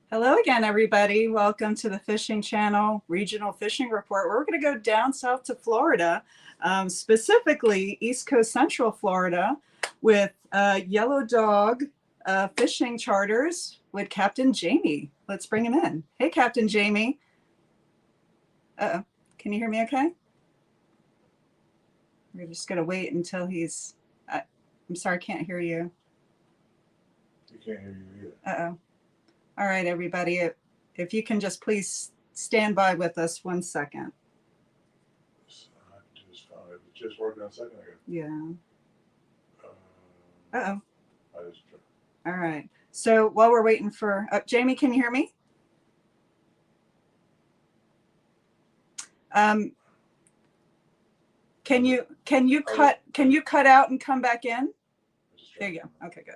Hello again, everybody. Welcome to the Fishing Channel Regional Fishing Report. We're going to go down south to Florida, specifically East Coast Central Florida, with Yellow Dog Fishing Charters with Captain Jamie. Let's bring him in. Hey, Captain Jamie. Uh-oh. Can you hear me okay? We're just going to wait until he's... I'm sorry, I can't hear you. You can't hear you either. Uh-oh. All right, everybody, if you can just please stand by with us 1 second. I just found it. It just worked out a second ago. Yeah. Uh-oh. I just tried. All right. So while we're waiting for Jamie, can you hear me? Can you cut out and come back in? There you go. Okay, good.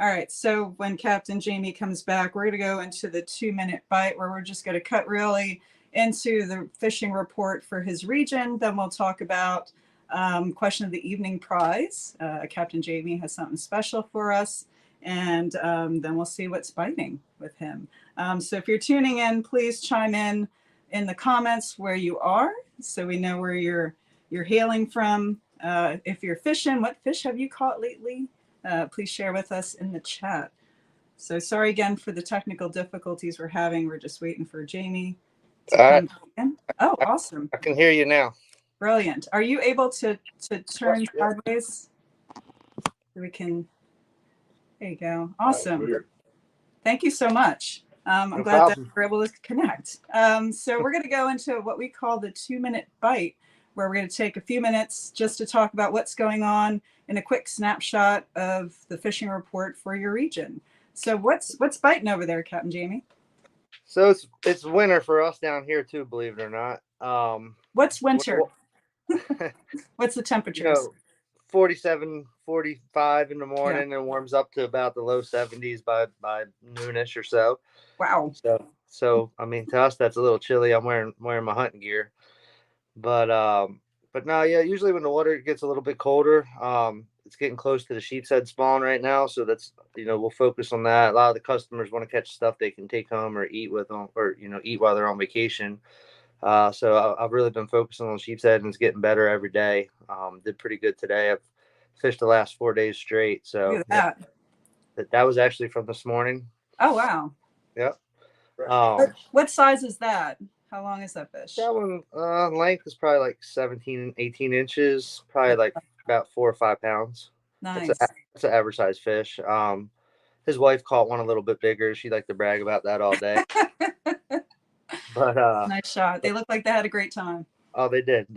All right, so when Captain Jamie comes back, we're going to go into the 2-minute bite where we're just going to cut really into the fishing report for his region. Then we'll talk about question of the evening prize. Captain Jamie has something special for us, and then we'll see what's biting with him. So if you're tuning in, please chime in the comments where you are so we know where you're hailing from. If you're fishing, what fish have you caught lately? Please share with us in the chat. So sorry again for the technical difficulties we're having. We're just waiting for Jamie to come in. Oh, awesome. I can hear you now. Brilliant. Are you able to turn sideways? So we can, there you go. Awesome. Thank you so much. I'm glad that we're able to connect. So we're going to go into what we call the 2-minute bite, where we're going to take a few minutes just to talk about what's going on in a quick snapshot of the fishing report for your region. So what's biting over there, Captain Jamie? So it's winter for us down here too, believe it or not. What's winter? What's the temperatures? 47, 45 in the morning, and warms up to about the low 70s by noonish or so. Wow. So I mean, to us that's a little chilly. I'm wearing my hunting gear. But no, yeah, usually when the water gets a little bit colder, it's getting close to the sheep's head spawn right now. So that's, we'll focus on that. A lot of the customers want to catch stuff they can take home or eat with them, or, eat while they're on vacation. So I've really been focusing on sheep's head, and it's getting better every day. Did pretty good today. I've fished the last 4 days straight. So look at that was actually from this morning. Oh, wow. Yep. What size is that? How long is that fish? That one length is probably like 17, 18 inches, probably like about 4 or 5 pounds. Nice. It's an average size fish. His wife caught one a little bit bigger. She liked to brag about that all day. But nice shot. They looked like they had a great time. Oh, they did.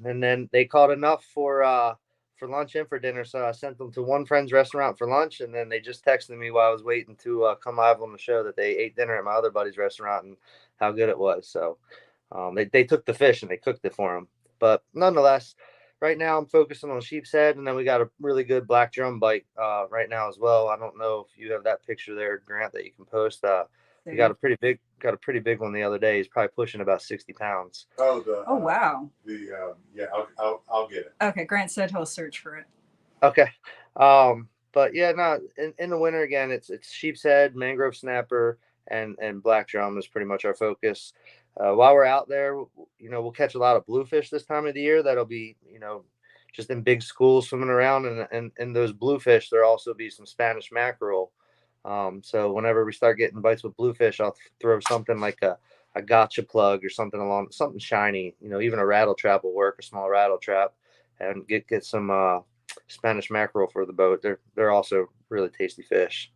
And then they caught enough for lunch and for dinner. So I sent them to one friend's restaurant for lunch, and then they just texted me while I was waiting to come live on the show that they ate dinner at my other buddy's restaurant and how good it was. So they took the fish and they cooked it for them. But nonetheless, right now I'm focusing on sheep's head, and then we got a really good black drum bite right now as well. I don't know if you have that picture there, Grant, that you can post. We got a pretty big one the other day. He's probably pushing about 60 pounds. Oh, wow. I'll get it. Okay, Grant said he'll search for it. Okay. But yeah, no, in the winter again, it's sheep's head, mangrove snapper, and black drum is pretty much our focus. While we're out there, we'll catch a lot of bluefish this time of the year. That'll be, just in big schools swimming around, and those bluefish, there'll also be some Spanish mackerel. So whenever we start getting bites with bluefish, I'll throw something like a gotcha plug or something shiny, even a rattle trap will work, a small rattle trap, and get some Spanish mackerel for the boat. They're also really tasty fish.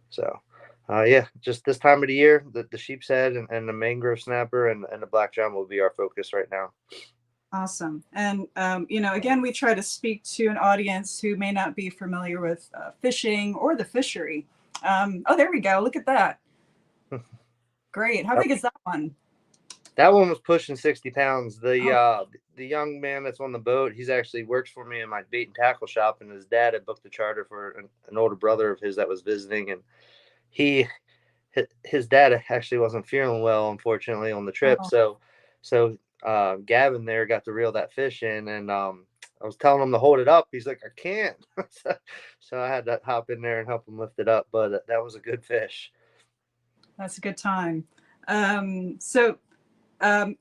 So yeah, just this time of the year, the sheep's head and the mangrove snapper and the black drum will be our focus right now. Awesome. And, again, we try to speak to an audience who may not be familiar with fishing or the fishery. Oh, there we go. Look at that. Great. How big is that one? That one was pushing 60 pounds. Oh, The young man that's on the boat, he's actually works for me in my bait and tackle shop, and his dad had booked a charter for an older brother of his that was visiting, and he his dad actually wasn't feeling well, unfortunately, on the trip. oh, So Gavin there got to reel that fish in, and I was telling him to hold it up. He's like, I can't. So I had to hop in there and help him lift it up. But that was a good fish. that's a good time. So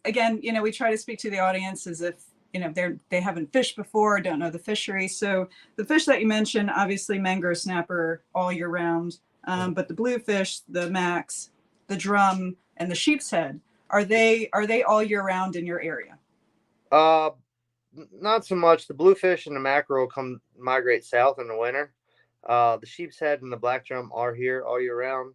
again, we try to speak to the audience as if they haven't fished before, don't know the fishery. So the fish that you mentioned, obviously mangrove snapper all year round, but the bluefish, the max, the drum, and the sheep's head, are they all year round in your area? Uh, Not so much. The bluefish and the mackerel come migrate south in the winter. The sheep's head and the black drum are here all year round.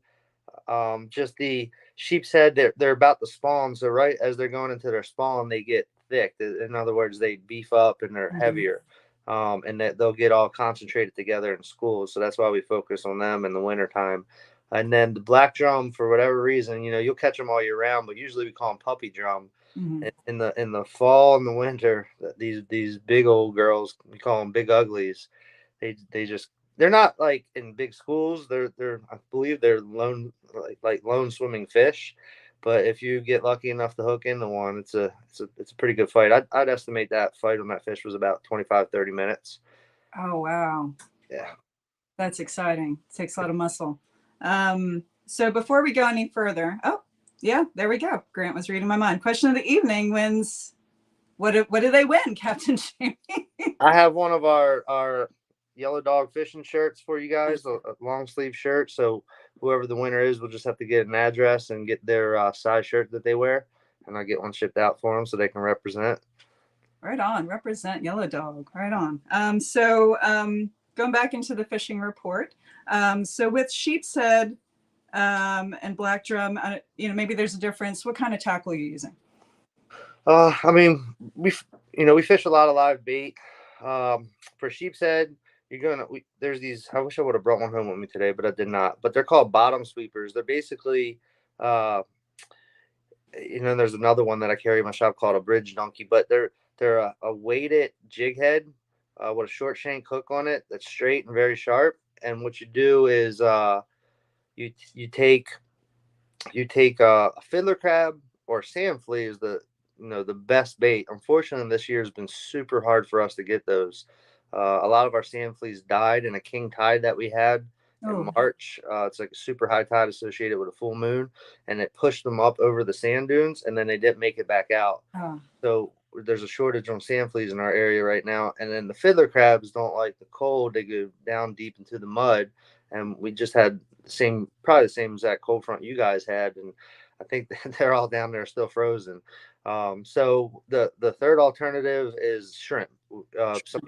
Just the sheep's head, they're about to spawn. So right as they're going into their spawn, they get thick. In other words, they beef up and they're heavier. And that they'll get all concentrated together in schools. So that's why we focus on them in the wintertime. And then the black drum, for whatever reason, you'll catch them all year round, but usually we call them puppy drum. Mm-hmm. In the fall and the winter, these big old girls, we call them big uglies. They just they're not like in big schools. They're I believe they're lone like lone swimming fish. But if you get lucky enough to hook into one, it's a pretty good fight. I'd estimate that fight on that fish was about 25-30 minutes. Oh, wow. Yeah. That's exciting. It takes a lot of muscle. So before we go any further, oh, yeah, there we go. Grant was reading my mind. Question of the evening wins. What do they win, Captain Jamie? I have one of our yellow dog fishing shirts for you guys, a long sleeve shirt. So whoever the winner is will just have to get an address and get their size shirt that they wear, and I'll get one shipped out for them so they can represent. Right on. Represent yellow dog. Right on. So going back into the fishing report. So with sheep's head and black drum, maybe there's a difference. What kind of tackle are you using? I mean, we fish a lot of live bait. For sheep's head, there's these. I wish I would have brought one home with me today, but I did not. But they're called bottom sweepers. They're basically, there's another one that I carry in my shop called a bridge donkey. But they're a weighted jig head with a short shank hook on it that's straight and very sharp. And what you do is you take a fiddler crab or sand flea is the best bait. Unfortunately, this year has been super hard for us to get those. A lot of our sand fleas died in a king tide that we had in March. It's like a super high tide associated with a full moon, and it pushed them up over the sand dunes, and then they didn't make it back out. So there's a shortage on sand fleas in our area right now. And then the fiddler crabs don't like the cold; they go down deep into the mud. And we just had probably the same exact cold front you guys had, and I think they're all down there still frozen. So the third alternative is shrimp. Some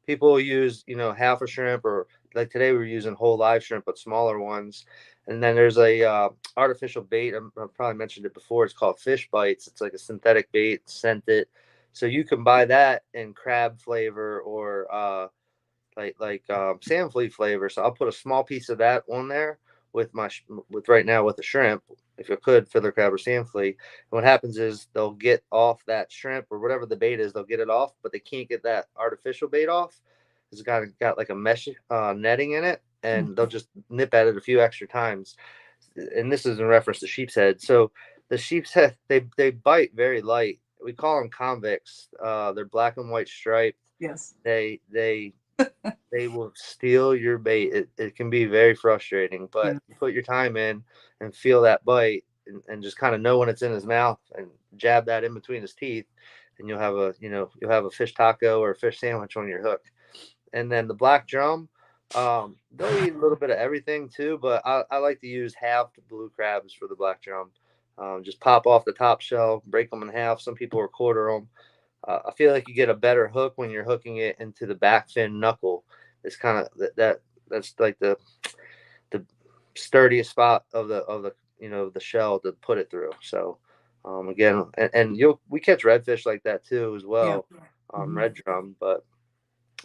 people use half a shrimp, or like today we were using whole live shrimp but smaller ones. And then there's a artificial bait. I probably mentioned it before. It's called fish bites. It's like a synthetic bait, scented. So you can buy that in crab flavor or sand flea flavor. So I'll put a small piece of that on there with right now with the shrimp, if you could, fiddler crab or sand flea. And what happens is they'll get off that shrimp or whatever the bait is, they'll get it off, but they can't get that artificial bait off. It's got like a mesh netting in it, and they'll just nip at it a few extra times. And this is in reference to sheep's head. So the sheep's head, they bite very light. We call them convicts. They're black and white striped. Yes. They will steal your bait. It can be very frustrating, but you put your time in and feel that bite and just kind of know when it's in his mouth and jab that in between his teeth, and you'll have a fish taco or a fish sandwich on your hook. And then the black drum, they'll eat a little bit of everything too, but I like to use halved blue crabs for the black drum. Just pop off the top shell, break them in half. Some people are quarter them. I feel like you get a better hook when you're hooking it into the back fin knuckle. It's kind of that's like the sturdiest spot of the shell to put it through. So again, and we catch redfish like that too as well. Red drum, but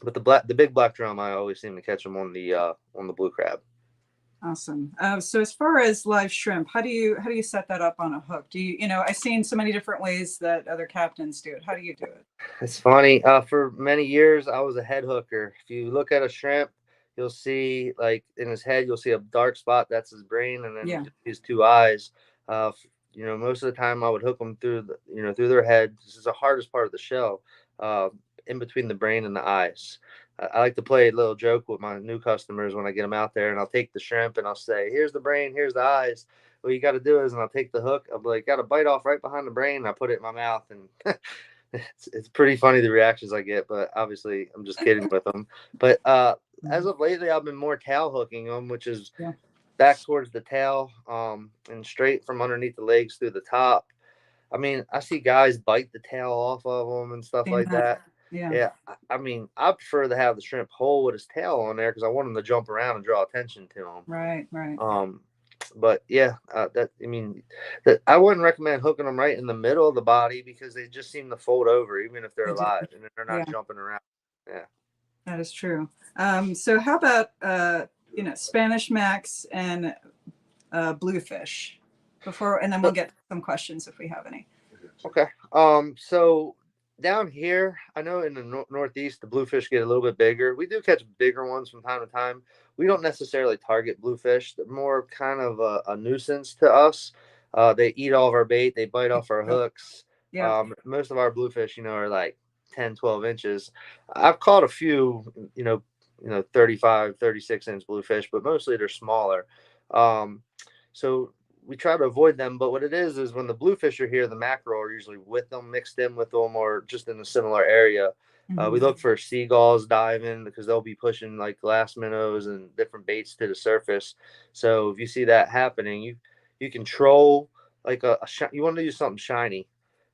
the big black drum, I always seem to catch them on the blue crab. Awesome. So as far as live shrimp, how do you set that up on a hook? Do you, I've seen so many different ways that other captains do it. How do you do it? It's funny. For many years, I was a head hooker. If you look at a shrimp, you'll see like in his head, you'll see a dark spot. That's his brain, and then Yeah. his two eyes. Most of the time, I would hook them through through their head. This is the hardest part of the shell, uh, in between the brain and the eyes. I like to play a little joke with my new customers when I get them out there, and I'll take the shrimp and I'll say, "Here's the brain, here's the eyes. What you got to do is," and I'll take the hook. I'm like, "Got to bite off right behind the brain." And I put it in my mouth, and it's pretty funny the reactions I get. But obviously, I'm just kidding with them. But as of lately, I've been more tail hooking them, which is back towards the tail, and straight from underneath the legs through the top. I mean, I see guys bite the tail off of them and stuff like that. Yeah. I mean, I prefer to have the shrimp whole with his tail on there because I want him to jump around and draw attention to him. Right. But yeah, I wouldn't recommend hooking them right in the middle of the body because they just seem to fold over, even if they're alive and they're not jumping around. Yeah, that is true. So how about Spanish Max and bluefish and then we'll get some questions if we have any. Okay. So down here, I know in the Northeast, the bluefish get a little bit bigger. We do catch bigger ones from time to time. We don't necessarily target bluefish. They're more kind of a nuisance to us. They eat all of our bait. They bite off our hooks. Yeah. Most of our bluefish, are like 10, 12 inches. I've caught a few, 35, 36-inch bluefish, but mostly they're smaller. So we try to avoid them, but what it is when the bluefish are here, the mackerel are usually with them, mixed in with them, or just in a similar area. We look for seagulls diving because they'll be pushing like glass minnows and different baits to the surface. So if you see that happening, you can troll like you want to use something shiny.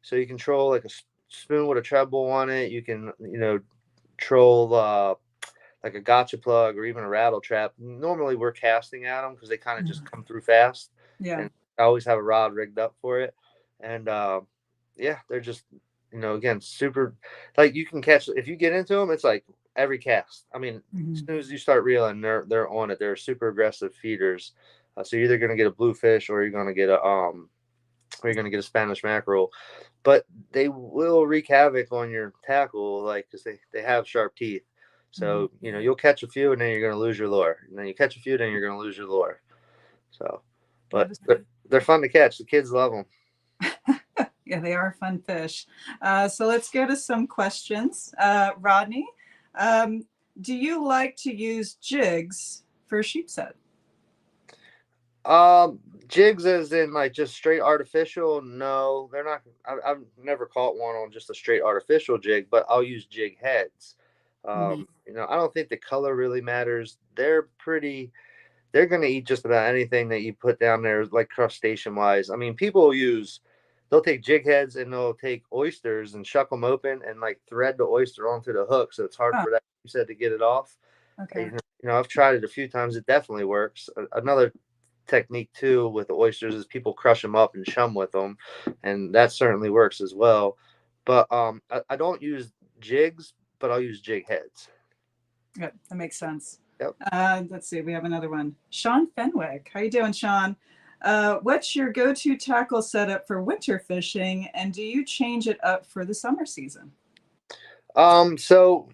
So you can troll like a spoon with a treble on it. You can, troll like a gotcha plug or even a rattle trap. Normally we're casting at them because they kind of just come through fast. Yeah. And I always have a rod rigged up for it. And they're just, again, super, like you can catch, if you get into them, it's like every cast. I mean, as soon as you start reeling, they're on it. They're super aggressive feeders. So you're either going to get a bluefish or you're going to get a Spanish mackerel, but they will wreak havoc on your tackle, like, because they have sharp teeth. So, you'll catch a few and then you're going to lose your lure. And then you catch a few, then you're going to lose your lure. So, but they're fun to catch. The kids love them. Yeah, they are fun fish. So let's go to some questions. Rodney, do you like to use jigs for sheep's head? Jigs as in like just straight artificial? No, they're not. I've never caught one on just a straight artificial jig, but I'll use jig heads. I don't think the color really matters. They're going to eat just about anything that you put down there, like crustacean wise. I mean, they'll take jig heads and they'll take oysters and shuck them open and like thread the oyster onto the hook. So it's hard for that, you said, to get it off. Okay. I've tried it a few times. It definitely works. Another technique too with the oysters is people crush them up and chum with them, and that certainly works as well. But I don't use jigs, but I'll use jig heads. Good. That makes sense. Yep. Let's see. We have another one. Sean Fenwick. How you doing, Sean? What's your go-to tackle setup for winter fishing, and do you change it up for the summer season? So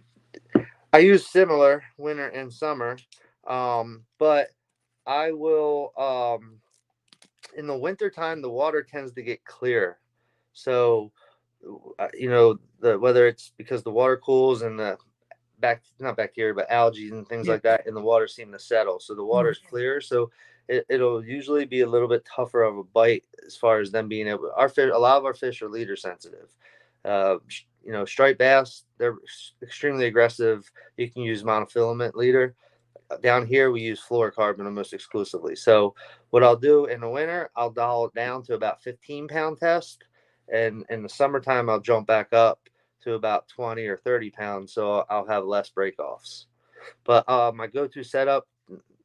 I use similar winter and summer, but I will, in the wintertime, the water tends to get clear. So, whether it's because the water cools and the not bacteria, but algae and things like that in the water seem to settle. So the water is clear. So it'll usually be a little bit tougher of a bite as far as them being able, a lot of our fish are leader sensitive. Striped bass, they're extremely aggressive. You can use monofilament leader. Down here, we use fluorocarbon almost exclusively. So what I'll do in the winter, I'll dial it down to about 15-pound test. And in the summertime, I'll jump back up to about 20 or 30 pounds. So I'll have less breakoffs. But my go-to setup,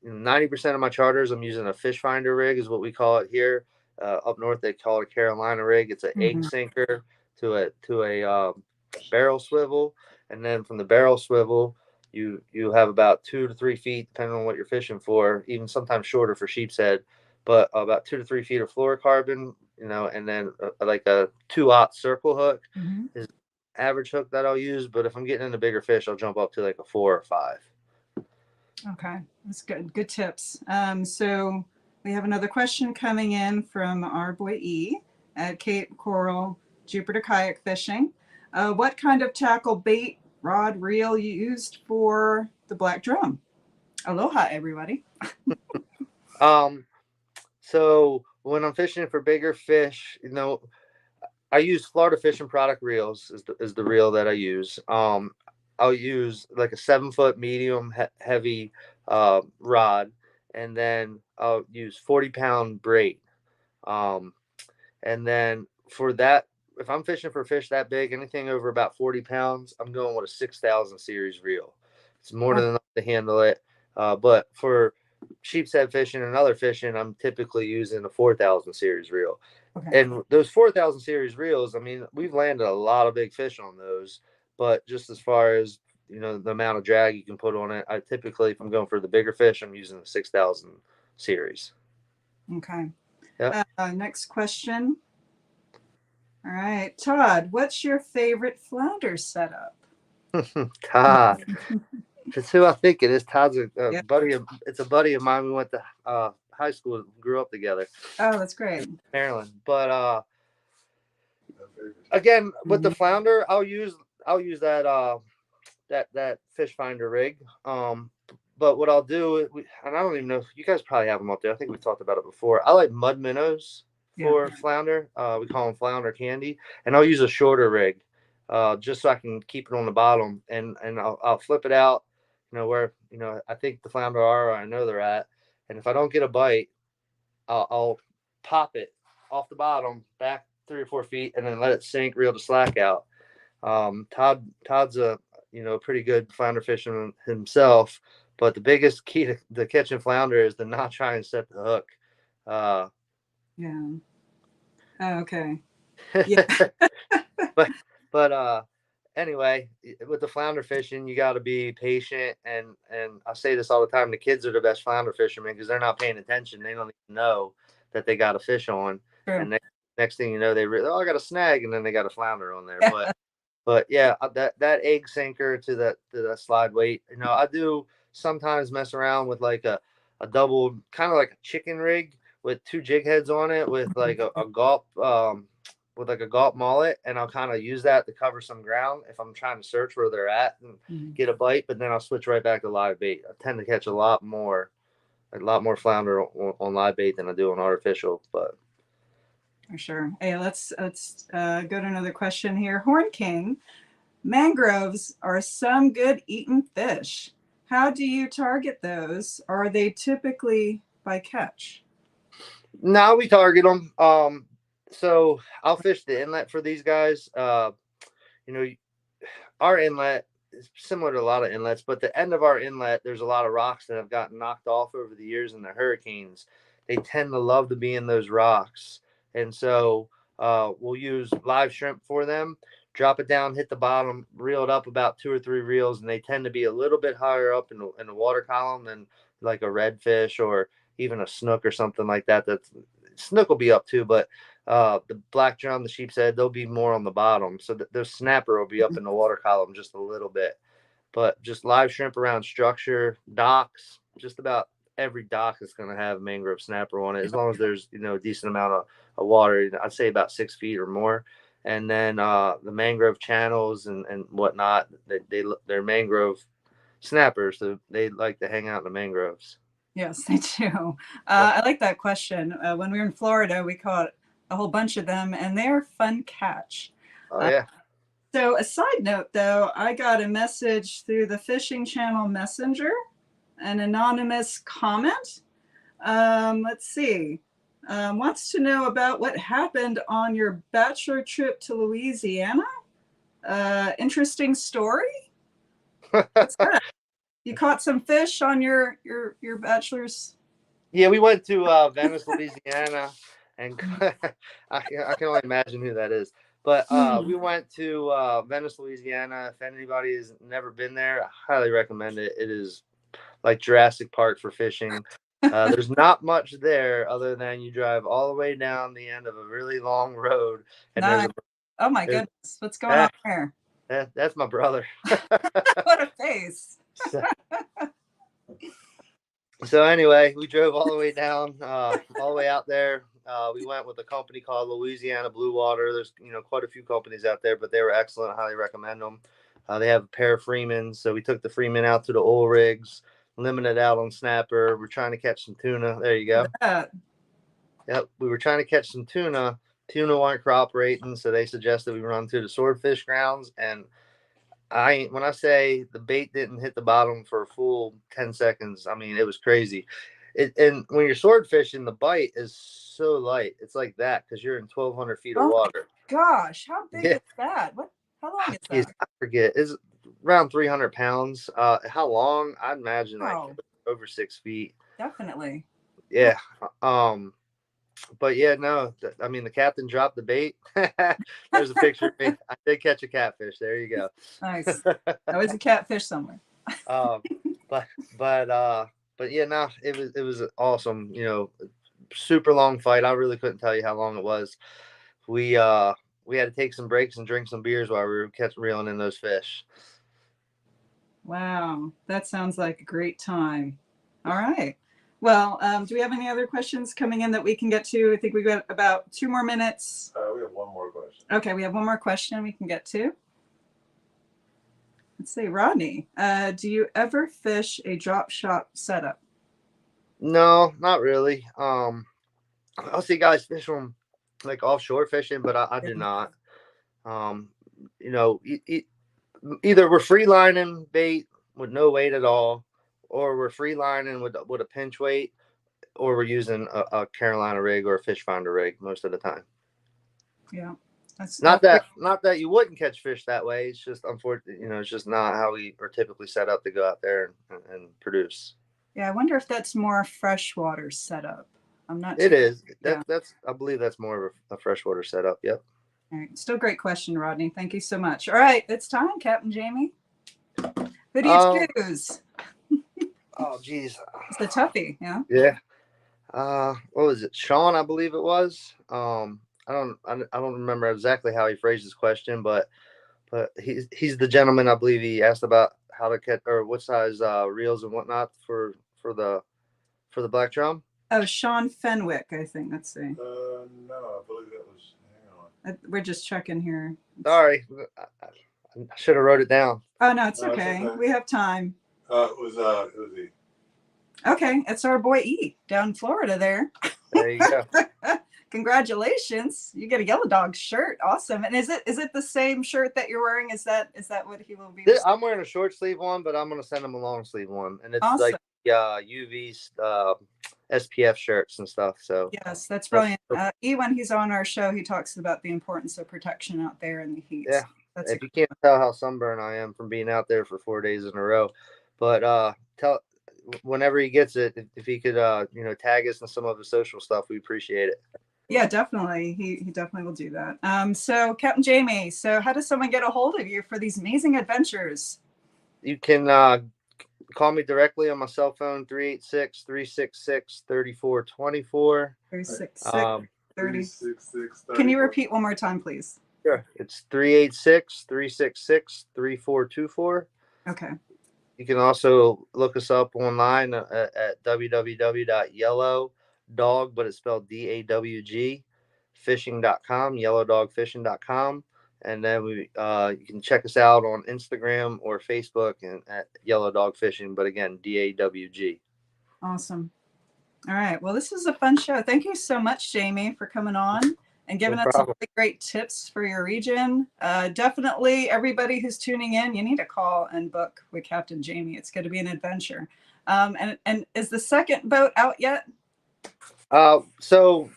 90% of my charters, I'm using a fish finder rig is what we call it here. Up north, they call it a Carolina rig. It's an egg sinker to a barrel swivel. And then from the barrel swivel, you have about 2 to 3 feet, depending on what you're fishing for, even sometimes shorter for sheep's head, but about 2 to 3 feet of fluorocarbon, and then like a 2/0 circle hook Mhm. is average hook that I'll use. But if I'm getting into bigger fish, I'll jump up to like a 4 or 5. Okay, that's good. Good tips. So we have another question coming in from our boy E at Cape Coral Jupiter Kayak Fishing. What kind of tackle, bait, rod, reel you used for the black drum? Aloha, everybody. So when I'm fishing for bigger fish, I use Florida Fishing Product reels is the reel that I use. I'll use like a 7-foot medium heavy rod, and then I'll use 40-pound braid. Um, and then for that, if I'm fishing for fish that big, anything over about 40 pounds, I'm going with a 6,000 series reel. It's more than enough to handle it. But for sheep's head fishing and other fishing, I'm typically using a 4,000 series reel. Okay. And those 4,000 series reels, I mean, we've landed a lot of big fish on those. But just as far as the amount of drag you can put on it, I typically, if I'm going for the bigger fish, I'm using the 6,000 series. Okay. Yeah. Next question. All right, Todd, what's your favorite flounder setup? Todd. It's who I think it is. Todd's a Yeah. buddy. It's a buddy of mine. We went to high school, grew up together. Oh, that's great. Maryland. But again, with the flounder, I'll use that fish finder rig. But what I'll do, and I don't even know if you guys probably have them up there. I think we talked about it before. I like mud minnows for flounder. We call them flounder candy, and I'll use a shorter rig, just so I can keep it on the bottom, and I'll flip it out, where I think the flounder are, or I know they're at, and if I don't get a bite, I'll pop it off the bottom back 3 or 4 feet, and then let it sink, reel the slack out. Todd's a pretty good flounder fisherman himself, but the biggest key to catching flounder is to not try and set the hook. Yeah. Oh, okay. Yeah. but anyway, with the flounder fishing, you got to be patient, and I say this all the time: the kids are the best flounder fishermen because they're not paying attention. They don't even know that they got a fish on, True. and next thing you know, I got a snag, and then they got a flounder on there. But yeah, that egg sinker to the slide weight. I do sometimes mess around with like a double, kind of like a chicken rig with 2 jig heads on it with like a gulp with like a gulp mullet, and I'll kind of use that to cover some ground if I'm trying to search where they're at and get a bite. But then I'll switch right back to live bait. I tend to catch a lot more flounder on live bait than I do on artificial, but. For sure. Hey, let's go to another question here. Horn King, mangroves are some good eating fish. How do you target those? Are they typically by catch? No, we target them. So I'll fish the inlet for these guys. Our inlet is similar to a lot of inlets, but the end of our inlet, there's a lot of rocks that have gotten knocked off over the years in the hurricanes. They tend to love to be in those rocks. And so we'll use live shrimp for them, drop it down, hit the bottom, reel it up about 2 or 3 reels, and they tend to be a little bit higher up in the water column than like a redfish or even a snook or something like that. Snook will be up too, but the black drum, the sheep's head, they'll be more on the bottom. So the snapper will be up in the water column just a little bit. But just live shrimp around structure, docks, just about every dock is going to have mangrove snapper on it, as long as there's a decent amount of water. I'd say about 6 feet or more. And then the mangrove channels and whatnot, they're mangrove snappers, so they like to hang out in the mangroves. Yes, they do. I like that question. When we were in Florida, we caught a whole bunch of them, and they're fun catch. Oh yeah. So a side note, though, I got a message through the Fishing Channel Messenger, an anonymous comment. Let's see. Wants to know about what happened on your bachelor trip to Louisiana. Interesting story. What's that? You caught some fish on your bachelor's? Yeah, we went to Venice, Louisiana, and I can only imagine who that is. But we went to Venice, Louisiana. If anybody has never been there, I highly recommend it. It is like Jurassic Park for fishing. There's not much there other than you drive all the way down the end of a really long road, and Nice. Oh my goodness, what's going on there? That's my brother. What a face. So anyway, we drove all the way down, all the way out there. We went with a company called Louisiana Blue Water. There's quite a few companies out there, but they were excellent. I highly recommend them. They have a pair of Freemans, so we took the Freeman out to the oil rigs, limited out on snapper. We're trying to catch some tuna. There you go. Yep, we were trying to catch some tuna. Tuna weren't cooperating, so they suggested we run through the swordfish grounds. And when I say the bait didn't hit the bottom for a full 10 seconds, I mean, it was crazy. And when you're sword fishing, the bite is so light. It's like that because you're in 1,200 feet of water. Gosh, how big is that? How long is that? I forget. It's around 300 pounds. How long? I'd imagine like over 6 feet. Definitely. Yeah. But yeah, no, I mean, the captain dropped the bait. There's a picture of me. I did catch a catfish. There you go. Nice. That was a catfish somewhere. But yeah, no, it was awesome. Super long fight. I really couldn't tell you how long it was. We had to take some breaks and drink some beers while we were reeling in those fish. Wow, that sounds like a great time. All right. Well, do we have any other questions coming in that we can get to? I think we've got about 2 more minutes. We have one more question. Okay, we have one more question we can get to. Let's see, Rodney, do you ever fish a drop shot setup? No, not really. I'll see guys fish from like offshore fishing, but I do not. Either we're free lining bait with no weight at all, or we're free lining with a pinch weight, or we're using a Carolina rig or a fish finder rig most of the time. Yeah. That's not that you wouldn't catch fish that way. It's just unfortunate, it's just not how we are typically set up to go out there and produce. Yeah, I wonder if that's more freshwater setup. I'm not sure. It is. Yeah. I believe that's more of a freshwater setup. Yep. All right. Still great question, Rodney. Thank you so much. All right, it's time, Captain Jamie. Who do you choose? Oh, geez. It's the toughie, yeah. Yeah. What was it? Sean, I believe it was. I don't remember exactly how he phrased his question, but he's the gentleman. I believe he asked about how to catch or what size reels and whatnot for the black drum. Oh, Sean Fenwick, I think. Let's see. No, I believe that was. Hang on. We're just checking here. Sorry, I should have wrote it down. Oh no, it's okay. We have time. It was E. Okay, it's our boy E down in Florida there. There you go. Congratulations. You get a Yellow Dog shirt. Awesome. And is it the same shirt that you're wearing? Is that what he will be? I'm wearing a short sleeve one, but I'm going to send him a long sleeve one. And it's awesome. Like UV SPF shirts and stuff. So yes, that's brilliant. E, when he's on our show, he talks about the importance of protection out there in the heat. Yeah. If you can't tell how sunburned I am from being out there for 4 days in a row, but whenever he gets it, if he could tag us in some of his social stuff, we appreciate it. Yeah, definitely. He definitely will do that. So Captain Jamie, so how does someone get a hold of you for these amazing adventures? You can call me directly on my cell phone, 386-366-3424. 366. Can you repeat one more time, please? Sure. It's 386-366-3424. Okay. You can also look us up online at www.yellowdog, but it's spelled DAWG, fishing.com, yellowdogfishing.com. And then you can check us out on Instagram or Facebook and at Yellow Dog Fishing, but again, DAWG. Awesome. All right. Well, this was a fun show. Thank you so much, Jamie, for coming on and giving us some really great tips for your region. Definitely, everybody who's tuning in, you need to call and book with Captain Jamie. It's going to be an adventure. And is the second boat out yet? So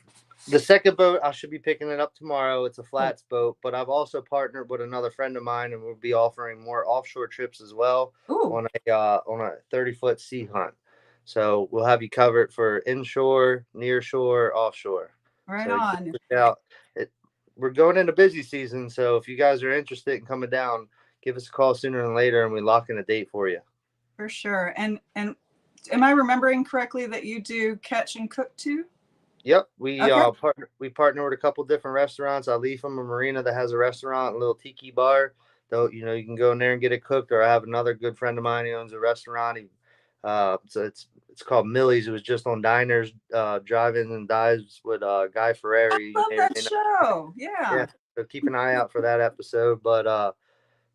the second boat, I should be picking it up tomorrow. It's a flats boat, but I've also partnered with another friend of mine, and we'll be offering more offshore trips as well. Ooh. on a 30-foot sea hunt. So we'll have you covered for inshore, near shore, offshore. Right so on. we're going into busy season. So if you guys are interested in coming down, give us a call sooner than later, and we lock in a date for you. For sure. And am I remembering correctly that you do catch and cook too? Yep, we Okay. partner with a couple different restaurants. I leave from a marina that has a restaurant, a little tiki bar. Though you can go in there and get it cooked. Or I have another good friend of mine. He owns a restaurant. So it's called Millie's. It was just on Diners, Drive-ins and Dives with Guy Ferrari. I love that show. Yeah. Yeah. So keep an eye out for that episode. But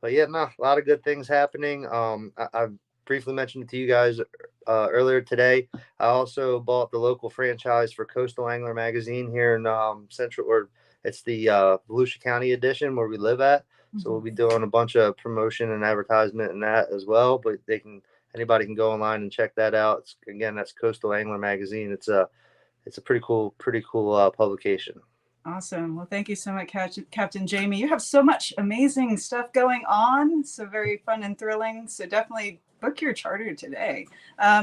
yeah, no, a lot of good things happening. I briefly mentioned it to you guys earlier today. I also bought the local franchise for Coastal Angler magazine here in it's the Volusia County edition where we live at. So we'll be doing a bunch of promotion and advertisement in that as well. But anybody can go online and check that out. That's Coastal Angler magazine. It's a pretty cool publication. Awesome. Well, thank you so much, Captain Jamie. You have so much amazing stuff going on. So very fun and thrilling. So definitely book your charter today.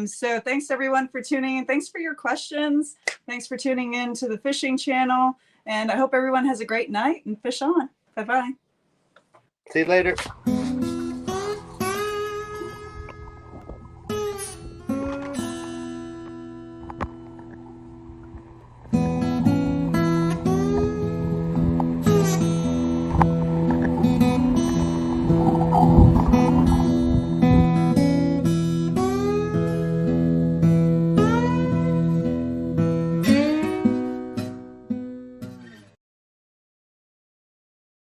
So thanks everyone for tuning in. Thanks for your questions. Thanks for tuning in to the fishing channel. And I hope everyone has a great night and fish on. Bye-bye. See you later.